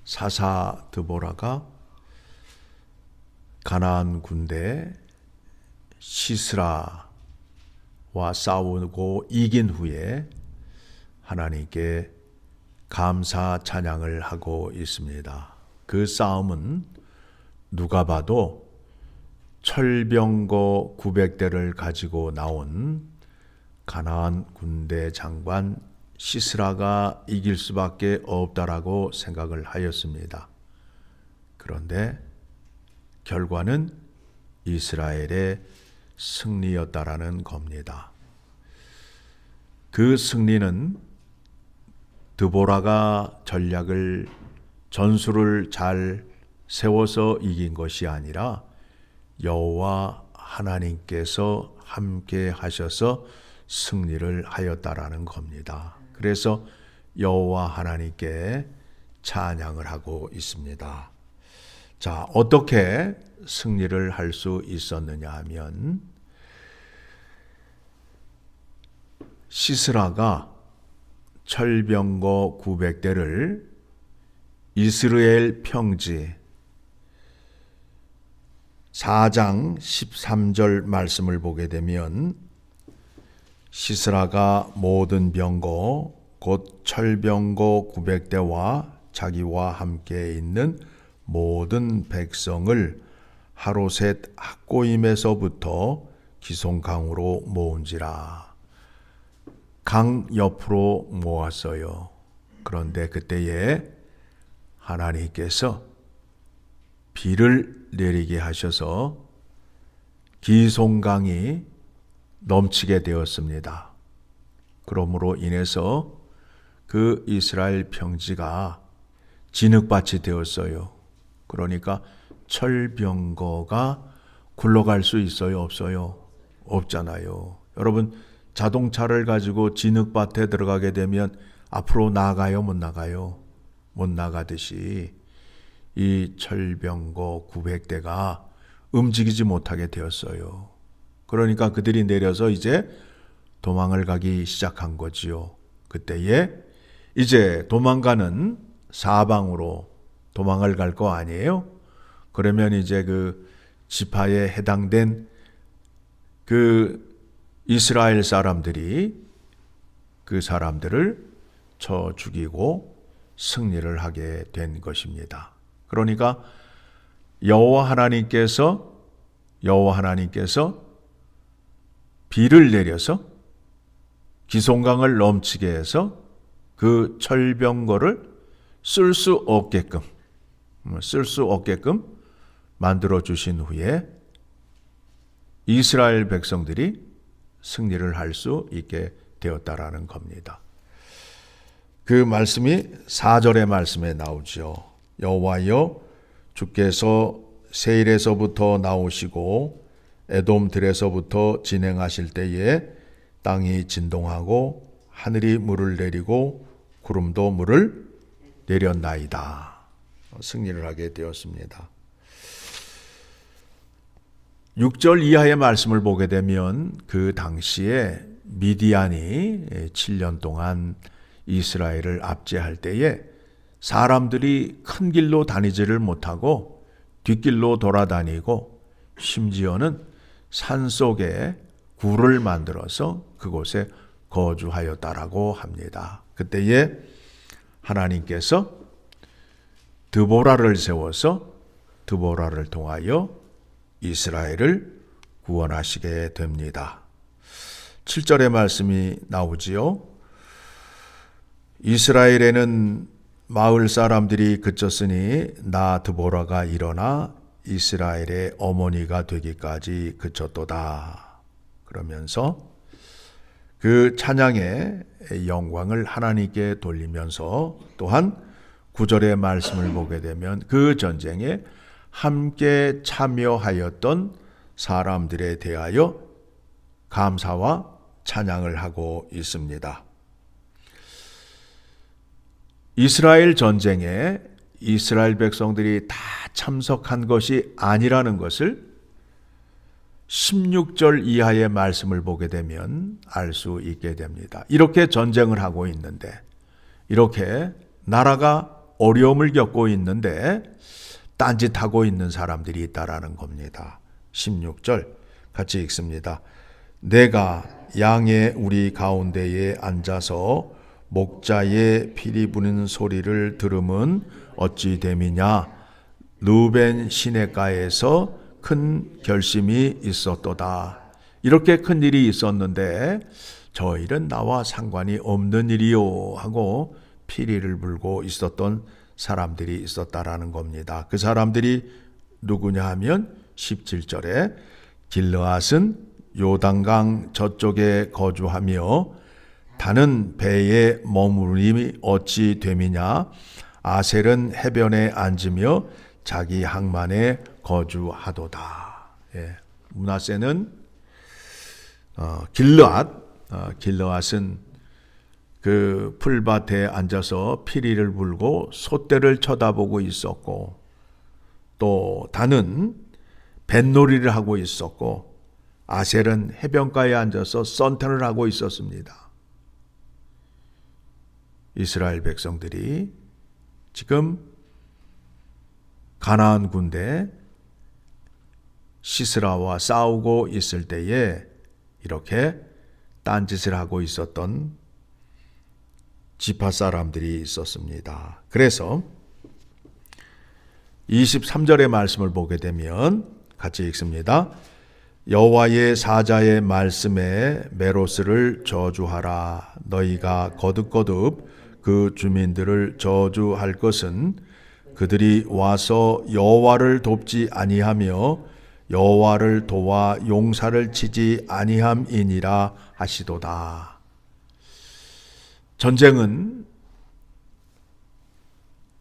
사사 드보라가 가나안 군대 시스라와 싸우고 이긴 후에 하나님께 감사 찬양을 하고 있습니다. 그 싸움은 누가 봐도 철병거 900대를 가지고 나온 가나안 군대 장관 시스라가 이길 수밖에 없다라고 생각을 하였습니다. 그런데 결과는 이스라엘의 승리였다라는 겁니다. 그 승리는 드보라가 전술을 잘 세워서 이긴 것이 아니라 여호와 하나님께서 함께 하셔서 승리를 하였다라는 겁니다. 그래서 여호와 하나님께 찬양을 하고 있습니다. 자, 어떻게 승리를 할 수 있었느냐 하면 시스라가 철병거 900대를 이스라엘 평지 4장 13절 말씀을 보게 되면 시스라가 모든 병거 곧 철병거 900대와 자기와 함께 있는 모든 백성을 하로셋 학고임에서부터 기송강으로 모은지라. 강 옆으로 모았어요. 그런데 그때에 하나님께서 비를 내리게 하셔서 기송강이 넘치게 되었습니다. 그러므로 인해서 그 이스라엘 평지가 진흙밭이 되었어요. 그러니까 철병거가 굴러갈 수 있어요? 없어요? 없잖아요. 여러분, 자동차를 가지고 진흙밭에 들어가게 되면 앞으로 나가요? 못 나가요? 못 나가듯이 이 철병거 900대가 움직이지 못하게 되었어요. 그러니까 그들이 내려서 이제 도망을 가기 시작한 거지요. 그때에 이제 도망가는 사방으로 도망을 갈 거 아니에요? 그러면 이제 그 지파에 해당된 그 이스라엘 사람들이 그 사람들을 쳐 죽이고 승리를 하게 된 것입니다. 그러니까 여호와 하나님께서 비를 내려서 기송강을 넘치게 해서 그 철병거를 쓸 수 없게끔 만들어 주신 후에 이스라엘 백성들이 승리를 할 수 있게 되었다라는 겁니다. 그 말씀이 4절의 말씀에 나오죠. 여호와여 주께서 세일에서부터 나오시고 에돔 들에서부터 진행하실 때에 땅이 진동하고 하늘이 물을 내리고 구름도 물을 내렸나이다. 승리를 하게 되었습니다. 6절 이하의 말씀을 보게 되면 그 당시에 미디안이 7년 동안 이스라엘을 압제할 때에 사람들이 큰 길로 다니지를 못하고 뒷길로 돌아다니고 심지어는 산속에 굴을 만들어서 그곳에 거주하였다라고 합니다. 그때에 하나님께서 드보라를 세워서 드보라를 통하여 이스라엘을 구원하시게 됩니다. 7절의 말씀이 나오지요. 이스라엘에는 마을 사람들이 그쳤으니 나 드보라가 일어나 이스라엘의 어머니가 되기까지 그쳤도다. 그러면서 그 찬양의 영광을 하나님께 돌리면서 또한 9절의 말씀을 보게 되면 그 전쟁에 함께 참여하였던 사람들에 대하여 감사와 찬양을 하고 있습니다. 이스라엘 전쟁에 이스라엘 백성들이 다 참석한 것이 아니라는 것을 16절 이하의 말씀을 보게 되면 알 수 있게 됩니다. 이렇게 전쟁을 하고 있는데, 이렇게 나라가 어려움을 겪고 있는데 딴짓하고 있는 사람들이 있다라는 겁니다. 16절 같이 읽습니다. 내가 양의 우리 가운데에 앉아서 목자의 피리 부는 소리를 들음은 어찌 됨이냐. 루벤 시내가에서 큰 결심이 있었도다. 이렇게 큰 일이 있었는데 저 일은 나와 상관이 없는 일이요 하고 피리를 불고 있었던 사람들이 있었다라는 겁니다. 그 사람들이 누구냐 하면 17절에 길르앗은 요단강 저쪽에 거주하며 다는 배에 머무림이 어찌 됨이냐. 아셀은 해변에 앉으며 자기 항만에 거주하도다. 예. 므낫세는 길르앗은 그 풀밭에 앉아서 피리를 불고 솥대를 쳐다보고 있었고, 또 다는 뱃놀이를 하고 있었고, 아셀은 해변가에 앉아서 썬텐을 하고 있었습니다. 이스라엘 백성들이 지금 가나안 군대 시스라와 싸우고 있을 때에 이렇게 딴짓을 하고 있었던 지파 사람들이 있었습니다. 그래서 23절의 말씀을 보게 되면 같이 읽습니다. 여호와의 사자의 말씀에 메로스를 저주하라. 너희가 거듭거듭 그 주민들을 저주할 것은 그들이 와서 여호와를 돕지 아니하며 여호와를 도와 용사를 치지 아니함이니라 하시도다. 전쟁은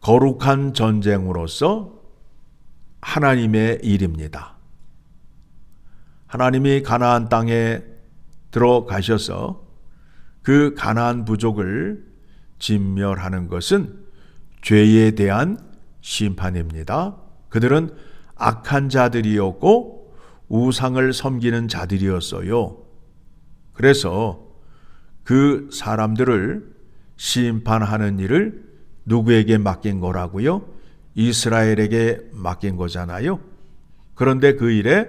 거룩한 전쟁으로서 하나님의 일입니다. 하나님이 가나안 땅에 들어가셔서 그 가나안 부족을 진멸하는 것은 죄에 대한 심판입니다. 그들은 악한 자들이었고 우상을 섬기는 자들이었어요. 그래서 그 사람들을 심판하는 일을 누구에게 맡긴 거라고요? 이스라엘에게 맡긴 거잖아요. 그런데 그 일에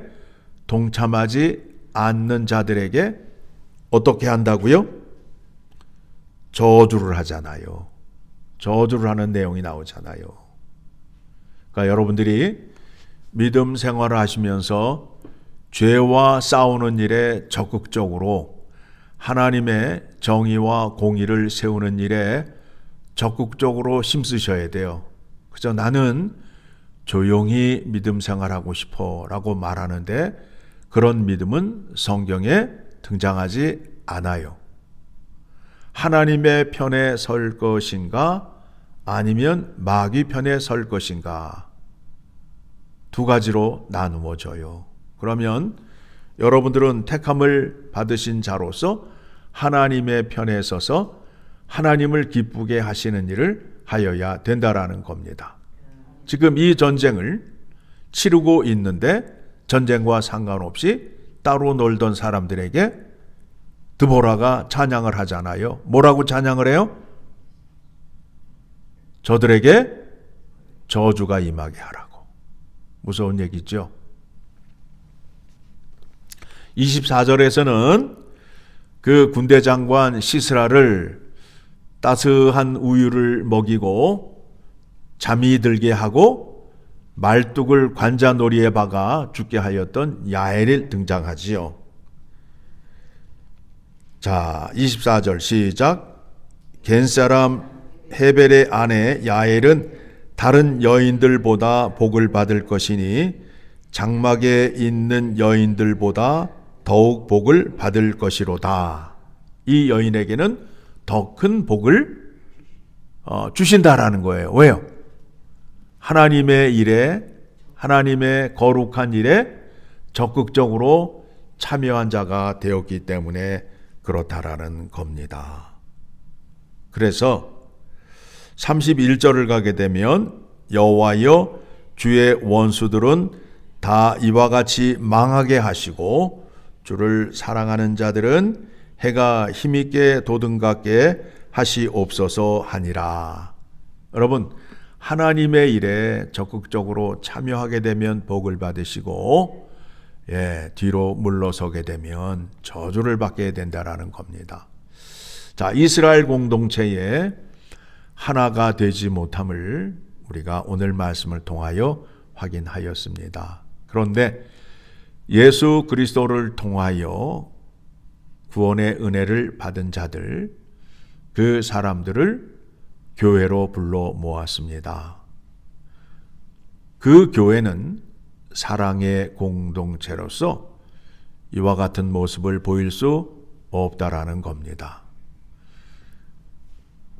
동참하지 않는 자들에게 어떻게 한다고요? 저주를 하잖아요. 저주를 하는 내용이 나오잖아요. 그러니까 여러분들이 믿음 생활을 하시면서 죄와 싸우는 일에 적극적으로 하나님의 정의와 공의를 세우는 일에 적극적으로 힘쓰셔야 돼요. 그래서 나는 조용히 믿음 생활하고 싶어 라고 말하는데 그런 믿음은 성경에 등장하지 않아요. 하나님의 편에 설 것인가 아니면 마귀 편에 설 것인가 두 가지로 나누어져요. 그러면 여러분들은 택함을 받으신 자로서 하나님의 편에 서서 하나님을 기쁘게 하시는 일을 하여야 된다라는 겁니다. 지금 이 전쟁을 치르고 있는데 전쟁과 상관없이 따로 놀던 사람들에게 드보라가 찬양을 하잖아요. 뭐라고 찬양을 해요? 저들에게 저주가 임하게 하라고. 무서운 얘기죠. 24절에서는 그 군대 장관 시스라를 따스한 우유를 먹이고 잠이 들게 하고 말뚝을 관자놀이에 박아 죽게 하였던 야엘이 등장하지요. 자, 24절 시작. 겐사람 헤벨의 아내 야엘은 다른 여인들보다 복을 받을 것이니 장막에 있는 여인들보다 더욱 복을 받을 것이로다. 이 여인에게는 더 큰 복을 주신다라는 거예요. 왜요? 하나님의 일에, 하나님의 거룩한 일에 적극적으로 참여한 자가 되었기 때문에 그렇다라는 겁니다. 그래서 31절을 가게 되면 여호와여 주의 원수들은 다 이와 같이 망하게 하시고 주를 사랑하는 자들은 해가 힘있게 돋음같게 하시옵소서 하니라. 여러분, 하나님의 일에 적극적으로 참여하게 되면 복을 받으시고, 뒤로 물러서게 되면 저주를 받게 된다라는 겁니다. 자, 이스라엘 공동체에 하나가 되지 못함을 우리가 오늘 말씀을 통하여 확인하였습니다. 그런데 예수 그리스도를 통하여 구원의 은혜를 받은 자들, 그 사람들을 교회로 불러 모았습니다. 그 교회는 사랑의 공동체로서 이와 같은 모습을 보일 수 없다라는 겁니다.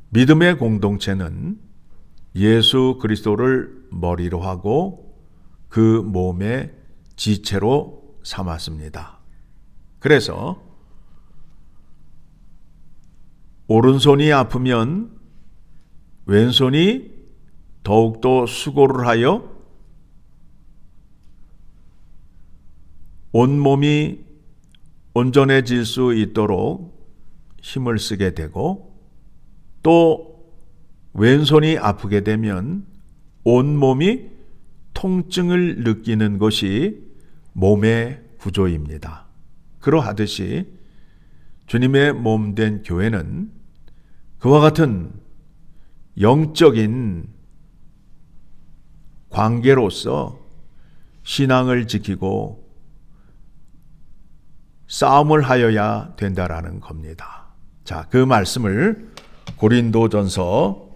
믿음의 공동체는 예수 그리스도를 머리로 하고 그 몸의 지체로 삼았습니다. 그래서 오른손이 아프면 왼손이 더욱더 수고를 하여 온몸이 온전해질 수 있도록 힘을 쓰게 되고, 또 왼손이 아프게 되면 온몸이 통증을 느끼는 것이 몸의 구조입니다. 그러하듯이 주님의 몸된 교회는 그와 같은 영적인 관계로서 신앙을 지키고 싸움을 하여야 된다라는 겁니다. 자, 그 말씀을 고린도전서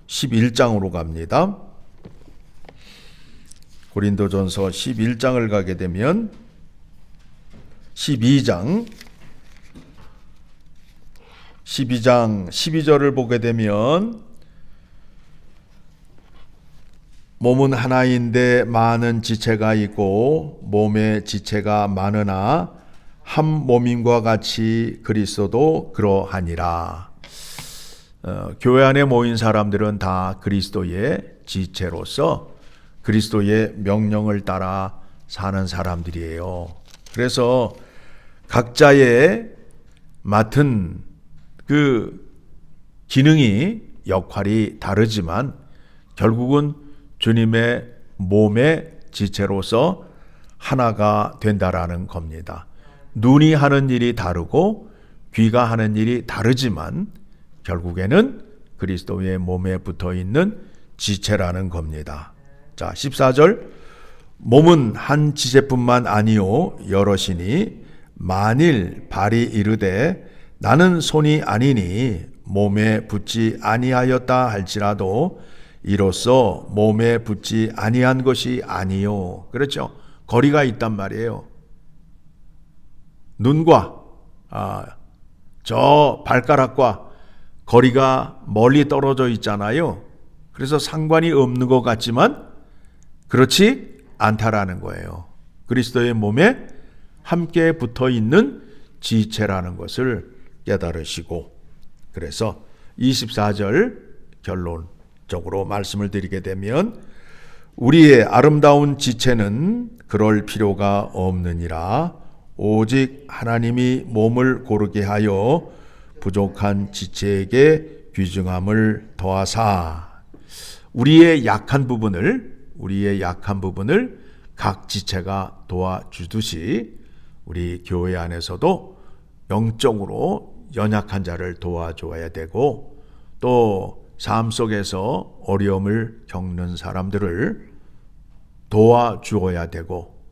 11장으로 갑니다. 고린도전서 11장을 가게 되면 12장 12절을 보게 되면 몸은 하나인데 많은 지체가 있고 몸의 지체가 많으나 한 몸임과 같이 그리스도도 그러하니라. 교회 안에 모인 사람들은 다 그리스도의 지체로서 그리스도의 명령을 따라 사는 사람들이에요. 그래서 각자의 맡은 그 기능이, 역할이 다르지만 결국은 주님의 몸의 지체로서 하나가 된다라는 겁니다. 눈이 하는 일이 다르고 귀가 하는 일이 다르지만 결국에는 그리스도의 몸에 붙어 있는 지체라는 겁니다. 자, 14절. 몸은 한 지체뿐만 아니요 여럿이니 만일 발이 이르되 나는 손이 아니니 몸에 붙지 아니하였다 할지라도 이로써 몸에 붙지 아니한 것이 아니요. 그렇죠? 거리가 있단 말이에요. 눈과 저 발가락과 거리가 멀리 떨어져 있잖아요. 그래서 상관이 없는 것 같지만 그렇지 않다라는 거예요. 그리스도의 몸에 함께 붙어 있는 지체라는 것을 깨달으시고, 그래서 24절 결론적으로 말씀을 드리게 되면 우리의 아름다운 지체는 그럴 필요가 없느니라. 오직 하나님이 몸을 고르게 하여 부족한 지체에게 귀중함을 더하사 우리의 약한 부분을 각 지체가 도와주듯이 우리 교회 안에서도 영적으로 연약한 자를 도와줘야 되고, 또 삶 속에서 어려움을 겪는 사람들을 도와주어야 되고,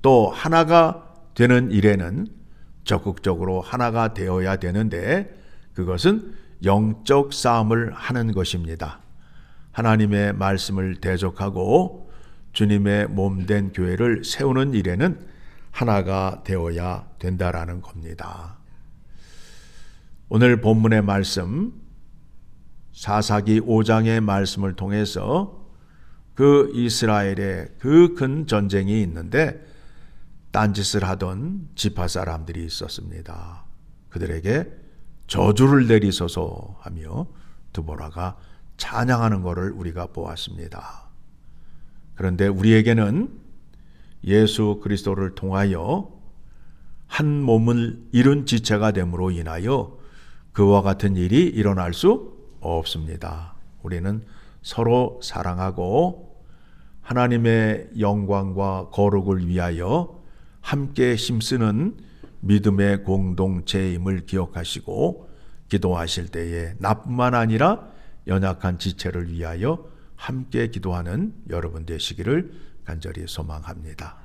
또 하나가 되는 일에는 적극적으로 하나가 되어야 되는데 그것은 영적 싸움을 하는 것입니다. 하나님의 말씀을 대적하고 주님의 몸된 교회를 세우는 일에는 하나가 되어야 된다라는 겁니다. 오늘 본문의 말씀, 사사기 5장의 말씀을 통해서 그 이스라엘의 그 큰 전쟁이 있는데 딴짓을 하던 지파 사람들이 있었습니다. 그들에게 저주를 내리소서 하며 드보라가 찬양하는 것을 우리가 보았습니다. 그런데 우리에게는 예수 그리스도를 통하여 한 몸을 이룬 지체가 됨으로 인하여 그와 같은 일이 일어날 수 없습니다. 우리는 서로 사랑하고 하나님의 영광과 거룩을 위하여 함께 힘쓰는 믿음의 공동체임을 기억하시고 기도하실 때에 나뿐만 아니라 연약한 지체를 위하여 함께 기도하는 여러분 되시기를 간절히 소망합니다.